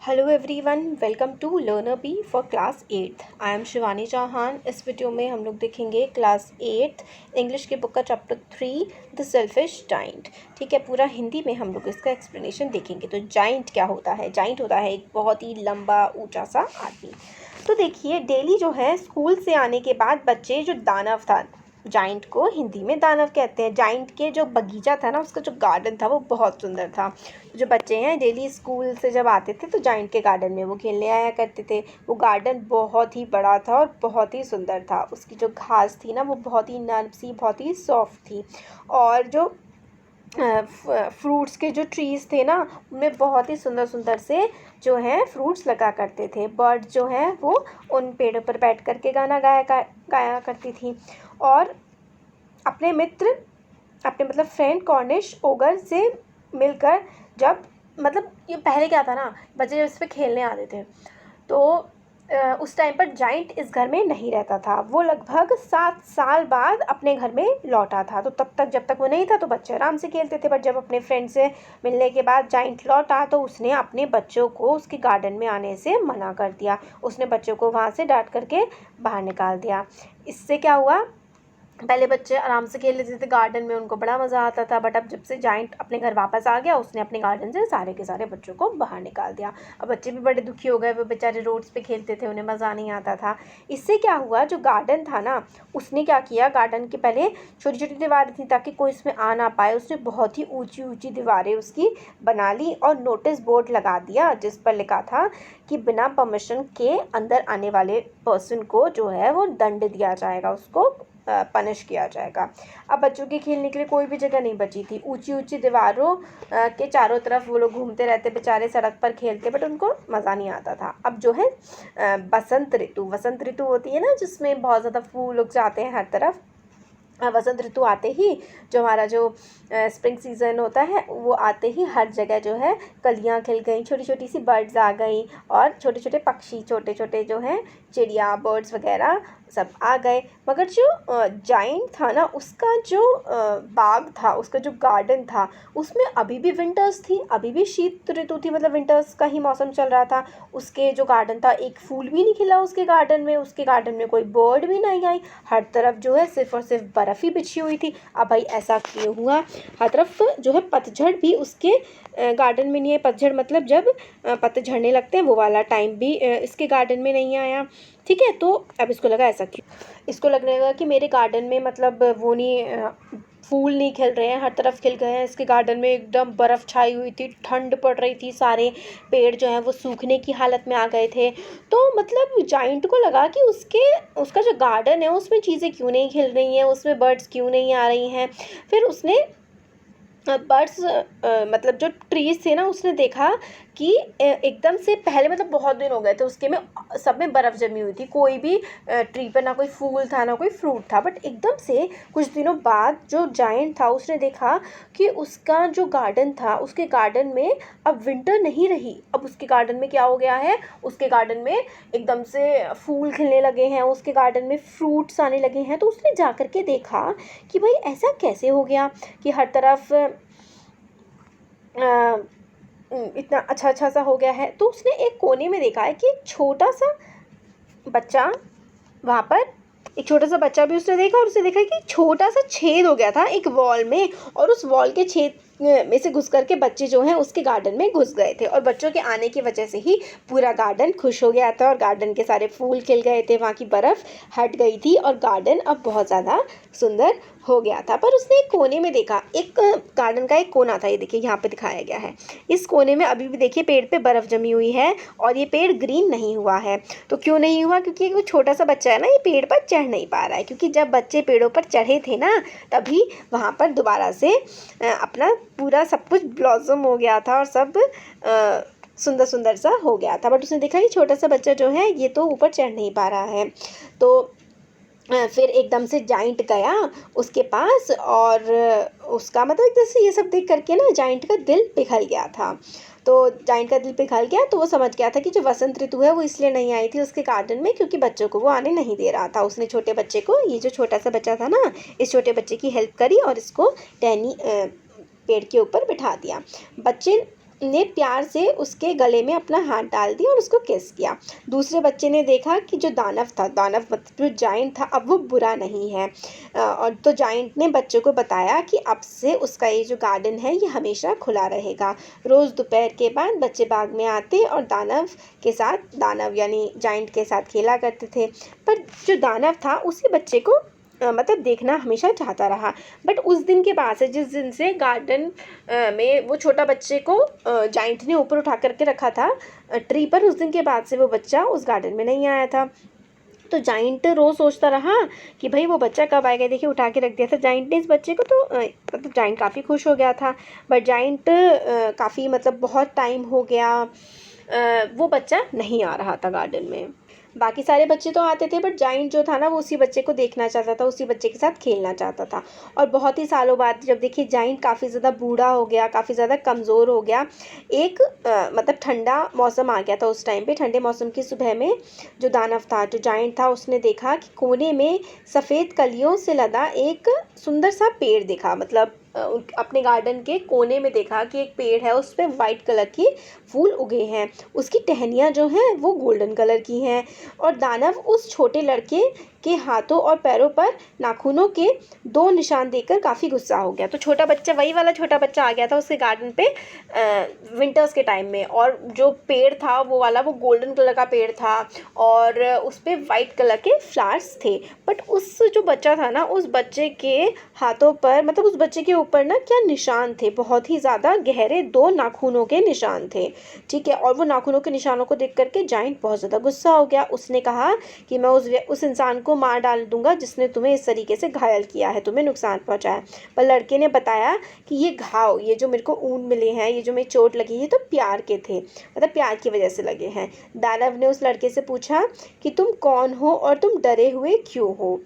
Hello everyone, welcome to learner be for class 8th। I am Shivani Chauhan. इस video में हम लोग देखेंगे क्लास 8th इंग्लिश के बुक का चैप्टर 3 द सेल्फिश जाइंट। ठीक है, पूरा हिंदी में हम लोग इसका एक्सप्लेनेशन देखेंगे। तो जाइंट क्या होता है? जाइंट होता है एक बहुत ही लंबा ऊंचा सा आदमी। तो देखिए, डेली जो है स्कूल से आने के बाद बच्चे जो दानव था, जाइंट को हिंदी में दानव कहते हैं। जाइंट के जो बगीचा था ना, उसका जो गार्डन था वो बहुत सुंदर था। जो बच्चे हैं डेली स्कूल से जब आते थे तो जाइंट के गार्डन में वो खेलने आया करते थे। वो गार्डन बहुत ही बड़ा था और बहुत ही सुंदर था। उसकी जो घास थी ना वो बहुत ही नर्म सी, बहुत ही सॉफ्ट थी। और जो फ्रूट्स के जो ट्रीज़ थे ना, उनमें बहुत ही सुंदर सुंदर से जो है फ्रूट्स लगा करते थे। बर्ड जो हैं वो उन पेड़ों पर बैठ कर के गाना गाया करती थी। और अपने मित्र, अपने मतलब फ्रेंड कॉर्निश ओगर से मिलकर, जब मतलब ये पहले क्या था ना, बच्चे जब इस पे खेलने आते थे तो उस टाइम पर जाइंट इस घर में नहीं रहता था। वो लगभग 7 साल बाद अपने घर में लौटा था। तो तब तक, जब तक वो नहीं था तो बच्चे आराम से खेलते थे। पर जब अपने फ्रेंड से मिलने के बाद जाइंट लौटा तो उसने अपने बच्चों को उसके गार्डन में आने से मना कर दिया। उसने बच्चों को वहाँ से डांट करके बाहर निकाल दिया। इससे क्या हुआ, पहले बच्चे आराम से खेल लेते थे गार्डन में, उनको बड़ा मज़ा आता था। बट अब जब से जाइंट अपने घर वापस आ गया, उसने अपने गार्डन से सारे के सारे बच्चों को बाहर निकाल दिया। अब बच्चे भी बड़े दुखी हो गए। वो बेचारे रोड्स पे खेलते थे, उन्हें मज़ा नहीं आता था। इससे क्या हुआ, जो गार्डन था ना, उसने क्या किया, गार्डन के पहले छोटी छोटी दीवारें थी ताकि कोई इसमें आ ना पाए। उसने बहुत ही ऊंची ऊंची दीवारें उसकी बना ली और नोटिस बोर्ड लगा दिया जिस पर लिखा था कि बिना परमिशन के अंदर आने वाले पर्सन को जो है वो दंड दिया जाएगा, उसको पनिश किया जाएगा। अब बच्चों के खेलने के लिए कोई भी जगह नहीं बची थी। ऊंची ऊंची दीवारों के चारों तरफ वो लोग घूमते रहते बेचारे, सड़क पर खेलते, बट उनको मज़ा नहीं आता था। अब जो है वसंत ऋतु होती है ना, जिसमें बहुत ज़्यादा फूल उग जाते हैं हर तरफ। वसंत ऋतु आते ही, जो हमारा जो स्प्रिंग सीज़न होता है, वो आते ही हर जगह जो है कलियां खिल गई, छोटी छोटी सी बर्ड्स आ गई और छोटे छोटे पक्षी, छोटे छोटे जो हैं चिड़िया, बर्ड्स वगैरह सब आ गए। मगर जो जाइंट था ना, उसका जो बाग था, उसका जो गार्डन था, उसमें अभी भी विंटर्स थी, अभी भी शीत ऋतु थी, मतलब विंटर्स का ही मौसम चल रहा था। उसके जो गार्डन था, एक फूल भी नहीं खिला उसके गार्डन में, उसके गार्डन में कोई बर्ड भी नहीं आई। हर तरफ जो है सिर्फ और सिर्फ बर्फ़ ही बिछी हुई थी। अब भाई ऐसा क्यों हुआ? हर तरफ जो है पतझड़ भी उसके गार्डन में नहीं है। पतझड़ मतलब जब पत्ते झड़ने लगते हैं, वो वाला टाइम भी इसके गार्डन में नहीं आया। ठीक है, तो अब इसको लगा ऐसा क्यों, इसको लगने लगा कि मेरे गार्डन में मतलब वो नहीं, फूल नहीं खिल रहे हैं, हर तरफ खिल गए हैं। इसके गार्डन में एकदम बर्फ़ छाई हुई थी, ठंड पड़ रही थी, सारे पेड़ जो हैं वो सूखने की हालत में आ गए थे। तो मतलब जाइंट को लगा कि उसका जो गार्डन है उसमें चीज़ें क्यों नहीं खिल रही हैं, उसमें बर्ड्स क्यों नहीं आ रही हैं। फिर उसने बर्ड्स मतलब जो ट्रीज़ थे ना, उसने देखा कि एकदम से पहले, मतलब बहुत दिन हो गए थे उसके में, सब में बर्फ़ जमी हुई थी। कोई भी ट्री पर ना कोई फूल था ना कोई फ्रूट था। बट एकदम से कुछ दिनों बाद जो जाइंट था, उसने देखा कि उसका जो गार्डन था, उसके गार्डन में अब विंटर नहीं रही। अब उसके गार्डन में क्या हो गया है, उसके गार्डन में एकदम से फूल खिलने लगे हैं, उसके गार्डन में फ्रूट्स आने लगे हैं। तो उसने जा कर के देखा कि भाई ऐसा कैसे हो गया कि हर तरफ इतना अच्छा अच्छा सा हो गया है। तो उसने एक कोने में देखा है कि एक छोटा सा बच्चा, वहाँ पर एक छोटा सा बच्चा भी उसने देखा, और उसने देखा कि छोटा सा छेद हो गया था एक वॉल में, और उस वॉल के छेद में से घुस करके बच्चे जो हैं उसके गार्डन में घुस गए थे। और बच्चों के आने की वजह से ही पूरा गार्डन खुश हो गया था और गार्डन के सारे फूल खिल गए थे, वहाँ की बर्फ़ हट गई थी और गार्डन अब बहुत ज़्यादा सुंदर हो गया था। पर उसने एक कोने में देखा, एक गार्डन का एक कोना था, ये देखिए यहाँ पे दिखाया गया है। इस कोने में अभी भी देखिए पेड़ पे बर्फ़ जमी हुई है और ये पेड़ ग्रीन नहीं हुआ है। तो क्यों नहीं हुआ? क्योंकि वो छोटा सा बच्चा है ना, ये पेड़ पर चढ़ नहीं पा रहा है। क्योंकि जब बच्चे पेड़ों पर चढ़े थे ना, तभी वहाँ पर दोबारा से अपना पूरा सब कुछ ब्लॉसम हो गया था और सब सुंदर सुंदर सा हो गया था। बट उसने देखा कि छोटा सा बच्चा जो है ये तो ऊपर चढ़ नहीं पा रहा है। तो फिर एकदम से जाइंट गया उसके पास, और उसका मतलब एकदम से ये सब देख करके ना जाइंट का दिल पिघल गया था। तो जाइंट का दिल पिघल गया, तो वो समझ गया था कि जो वसंत ऋतु है वो इसलिए नहीं आई थी उसके गार्डन में क्योंकि बच्चों को वो आने नहीं दे रहा था। उसने छोटे बच्चे को, ये जो छोटा सा बच्चा था ना, इस छोटे बच्चे की हेल्प करी और इसको टहनी पेड़ के ऊपर बिठा दिया। बच्चे ने प्यार से उसके गले में अपना हाथ डाल दिया और उसको किस किया। दूसरे बच्चे ने देखा कि जो दानव था, दानव मतलब जो जाइंट था, अब वो बुरा नहीं है। और तो जाइंट ने बच्चे को बताया कि अब से उसका ये जो गार्डन है ये हमेशा खुला रहेगा। रोज़ दोपहर के बाद बच्चे बाग में आते और दानव के साथ, दानव यानी जाइंट के साथ खेला करते थे। पर जो दानव था उसी बच्चे को मतलब देखना हमेशा चाहता रहा। बट उस दिन के बाद से, जिस दिन से गार्डन में वो छोटा बच्चे को जाइंट ने ऊपर उठा करके रखा था ट्री पर, उस दिन के बाद से वो बच्चा उस गार्डन में नहीं आया था। तो जाइंट रोज़ सोचता रहा कि भाई वो बच्चा कब आएगा। देखिए उठा के रख दिया था जाइंट ने इस बच्चे को, तो मतलब जाइंट काफ़ी खुश हो गया था। बट जाइंट काफ़ी मतलब बहुत टाइम हो गया वो बच्चा नहीं आ रहा था गार्डन में। बाकी सारे बच्चे तो आते थे, बट जाइंट जो था ना वो उसी बच्चे को देखना चाहता था, उसी बच्चे के साथ खेलना चाहता था। और बहुत ही सालों बाद जब देखिए जाइंट काफ़ी ज़्यादा बूढ़ा हो गया, काफ़ी ज़्यादा कमज़ोर हो गया, एक मतलब ठंडा मौसम आ गया था उस टाइम पे। ठंडे मौसम की सुबह में जो दानव था, जो जाइंट था, उसने देखा कि कोने में सफ़ेद कलियों से लदा एक सुंदर सा पेड़ दिखा। मतलब अपने गार्डन के कोने में देखा कि एक पेड़ है, उस पर वाइट कलर की फूल उगे हैं, उसकी टहनियाँ जो हैं वो गोल्डन कलर की हैं। और दानव उस छोटे लड़के के हाथों और पैरों पर नाखूनों के 2 निशान देखकर काफ़ी गुस्सा हो गया। तो छोटा बच्चा, वही वाला छोटा बच्चा आ गया था उसके गार्डन पे विंटर्स के टाइम में, और जो पेड़ था वो वाला, वो गोल्डन कलर का पेड़ था और उस पर वाइट कलर के फ्लावर्स थे। बट उस जो बच्चा था ना, उस बच्चे के हाथों पर, मतलब उस बच्चे के ऊपर ना क्या निशान थे, बहुत ही ज़्यादा गहरे 2 नाखूनों के निशान थे। ठीक है, और वो नाखूनों के निशानों को देख करके जाइंट बहुत ज़्यादा गुस्सा हो गया। उसने कहा कि मैं उस इंसान को मार डाल दूंगा जिसने तुम्हें इस तरीके से घायल किया है, तुम्हें नुकसान पहुंचाया। पर लड़के ने बताया कि ये घाव, ये जो मेरे को ऊन मिले हैं, ये जो मेरी चोट लगी है, तो प्यार के थे, मतलब प्यार की वजह से लगे हैं। दानव ने उस लड़के से पूछा कि तुम कौन हो और तुम डरे हुए क्यों हो।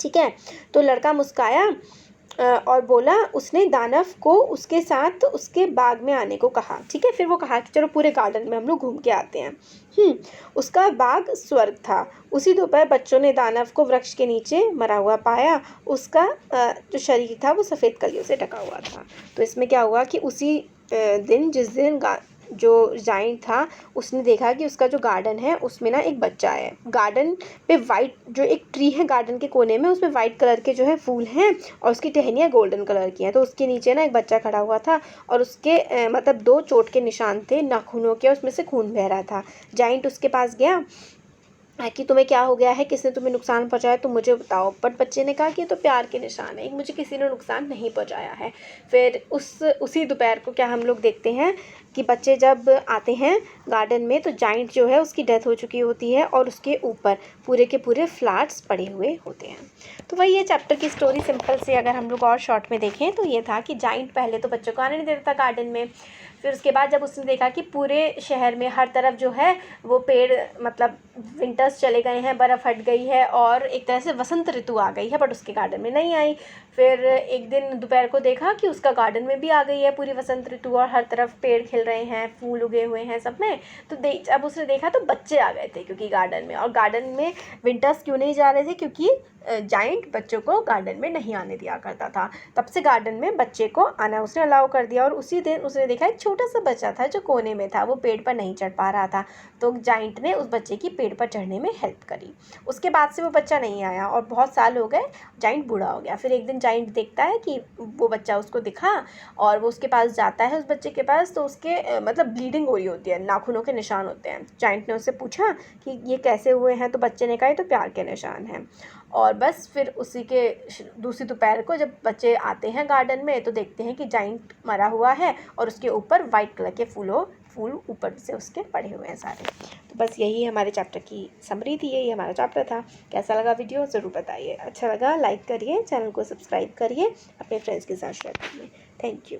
ठीक है, तो लड़का मुस्काया और बोला, उसने दानव को उसके साथ उसके बाग में आने को कहा। ठीक है, फिर वो कहा कि चलो पूरे गार्डन में हम लोग घूम के आते हैं। उसका बाग स्वर्ग था। उसी दोपहर बच्चों ने दानव को वृक्ष के नीचे मरा हुआ पाया। उसका जो शरीर था वो सफ़ेद कलियों से ढका हुआ था। तो इसमें क्या हुआ कि उसी दिन, जिस दिन जो जाइंट था, उसने देखा कि उसका जो गार्डन है उसमें ना एक बच्चा है। गार्डन पे वाइट, जो एक ट्री है गार्डन के कोने में, उसमें वाइट कलर के जो है फूल हैं और उसकी टहनियाँ गोल्डन कलर की हैं। तो उसके नीचे ना एक बच्चा खड़ा हुआ था और उसके मतलब 2 चोट के निशान थे नाखूनों के, उसमें से खून बह रहा था। जाइंट उसके पास गया कि तुम्हें क्या हो गया है, किसने तुम्हें नुकसान पहुंचाया, तुम मुझे बताओ। बट बच्चे ने कहा कि ये तो प्यार के निशान है, मुझे किसी ने नुकसान नहीं पहुंचाया है। फिर उसी दोपहर को क्या हम लोग देखते हैं कि बच्चे जब आते हैं गार्डन में, तो जाइंट जो है उसकी डेथ हो चुकी होती है और उसके ऊपर पूरे के पूरे फ्लावर्स पड़े हुए होते हैं। तो वही ये चैप्टर की स्टोरी सिंपल से अगर हम लोग और शॉर्ट में देखें तो ये था कि जाइंट पहले तो बच्चों को आने नहीं देता था गार्डन में। फिर उसके बाद जब उसने देखा कि पूरे शहर में हर तरफ जो है वो पेड़, मतलब विंटर्स चले गए हैं, बर्फ़ हट गई है और एक तरह से वसंत ऋतु आ गई है, बट उसके गार्डन में नहीं आई। फिर एक दिन दोपहर को देखा कि उसका गार्डन में भी आ गई है पूरी वसंत ऋतु और हर तरफ पेड़ खिल रहे हैं, फूल उगे हुए हैं सब में। तो जब उसने देखा तो बच्चे आ गए थे क्योंकि गार्डन में, और गार्डन में विंटर्स क्यों नहीं जा रहे थे, क्योंकि जाइंट बच्चों को गार्डन में नहीं आने दिया करता था। तब से गार्डन में बच्चे को आना उसने अलाउ कर दिया। और उसी दिन उसने देखा एक छोटा सा बच्चा था जो कोने में था, वो पेड़ पर नहीं चढ़ पा रहा था, तो जाइंट ने उस बच्चे की पेड़ पर चढ़ने में हेल्प करी। उसके बाद से वो बच्चा नहीं आया और बहुत साल हो गए, जाइंट बूढ़ा हो गया। फिर एक दिन जाइंट देखता है कि वो बच्चा उसको दिखा और वो उसके पास जाता है, उस बच्चे के पास, तो उसके मतलब ब्लीडिंग हो रही होती है, नाखूनों के निशान होते हैं। जाइंट ने उससे पूछा कि ये कैसे हुए हैं, तो बच्चे ने कहा ये तो प्यार के निशान हैं। और बस फिर उसी के दूसरी दोपहर को जब बच्चे आते हैं गार्डन में तो देखते हैं कि जाइंट मरा हुआ है और उसके ऊपर वाइट कलर के फूल ऊपर से उसके पड़े हुए हैं सारे। तो बस यही हमारे चैप्टर की समरी थी, यही हमारा चैप्टर था। कैसा लगा वीडियो ज़रूर बताइए, अच्छा लगा लाइक करिए, चैनल को सब्सक्राइब करिए, अपने फ्रेंड्स के साथ शेयर करिए। Thank you.